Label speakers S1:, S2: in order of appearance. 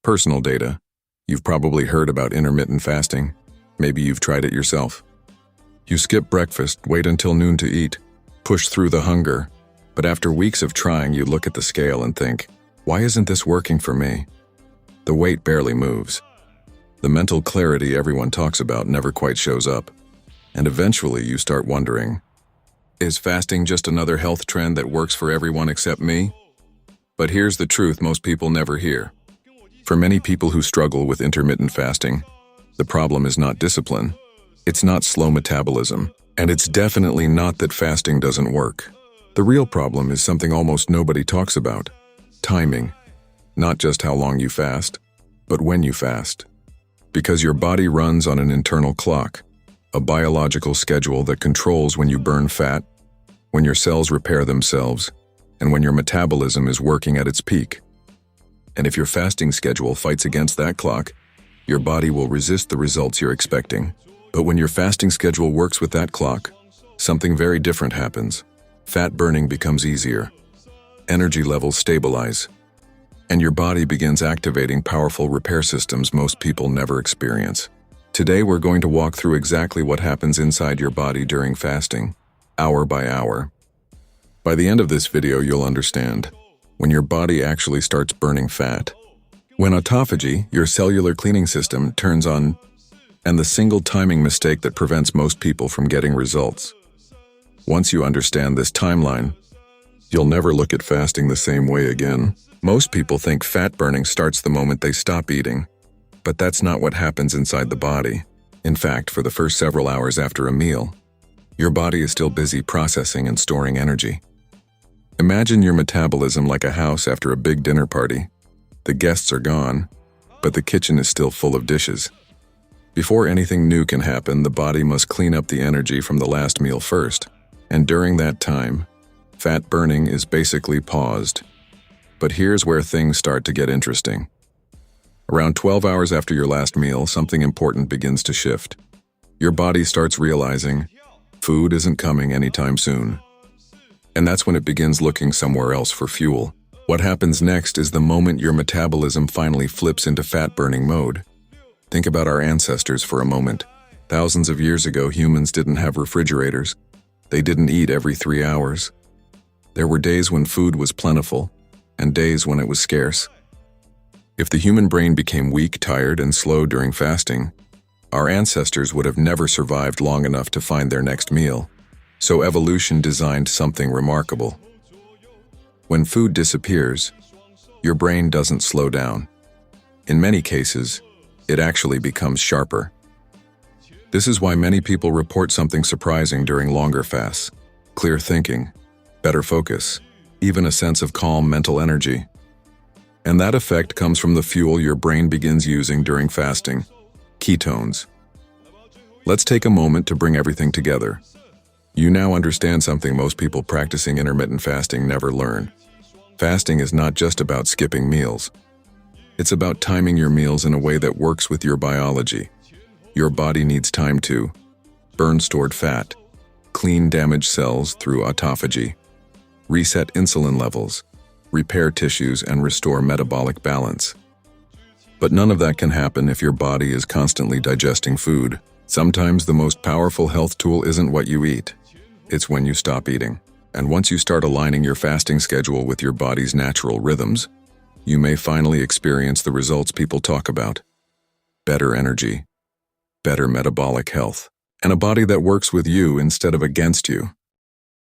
S1: Personal data. You've probably heard about intermittent fasting. Maybe you've tried it yourself. You skip breakfast, wait until noon to eat, push through the hunger, but after weeks of trying, you look at the scale and think, why isn't this working for me? The weight barely moves. The mental clarity everyone talks about never quite shows up. And eventually you start wondering, is fasting just another health trend that works for everyone except me? But here's the truth most people never hear. For many people who struggle with intermittent fasting, the problem is not discipline. It's not slow metabolism, and it's definitely not that fasting doesn't work. The real problem is something almost nobody talks about: timing. Not just how long you fast, but when you fast. Because your body runs on an internal clock, a biological schedule that controls when you burn fat, when your cells repair themselves, and when your metabolism is working at its peak. And if your fasting schedule fights against that clock, your body will resist the results you're expecting. But when your fasting schedule works with that clock, something very different happens. Fat burning becomes easier. Energy levels stabilize. And your body begins activating powerful repair systems most people never experience. Today we're going to walk through exactly what happens inside your body during fasting, hour by hour. By the end of this video, you'll understand when your body actually starts burning fat, when autophagy, your cellular cleaning system, turns on, and the single timing mistake that prevents most people from getting results. Once you understand this timeline, you'll never look at fasting the same way again. Most people think fat burning starts the moment they stop eating, but that's not what happens inside the body. In fact, for the first several hours after a meal, your body is still busy processing and storing energy. Imagine your metabolism like a house after a big dinner party. The guests are gone, but the kitchen is still full of dishes. Before anything new can happen, the body must clean up the energy from the last meal first. And during that time, fat burning is basically paused. But here's where things start to get interesting. Around 12 hours after your last meal, something important begins to shift. Your body starts realizing food isn't coming anytime soon. And that's when it begins looking somewhere else for fuel. What happens next is the moment your metabolism finally flips into fat-burning mode. Think about our ancestors for a moment. Thousands of years ago, humans didn't have refrigerators. They didn't eat every 3 hours. There were days when food was plentiful, and days when it was scarce. If the human brain became weak, tired, and slow during fasting, our ancestors would have never survived long enough to find their next meal. So evolution designed something remarkable. When food disappears, your brain doesn't slow down. In many cases, it actually becomes sharper. This is why many people report something surprising during longer fasts: clear thinking, better focus, even a sense of calm mental energy. And that effect comes from the fuel your brain begins using during fasting: ketones. Let's take a moment to bring everything together. You now understand something most people practicing intermittent fasting never learn. Fasting is not just about skipping meals. It's about timing your meals in a way that works with your biology. Your body needs time to burn stored fat, clean damaged cells through autophagy, reset insulin levels, repair tissues, and restore metabolic balance. But none of that can happen if your body is constantly digesting food. Sometimes the most powerful health tool isn't what you eat. It's when you stop eating. And once you start aligning your fasting schedule with your body's natural rhythms, you may finally experience the results people talk about: better energy, better metabolic health, and a body that works with you instead of against you.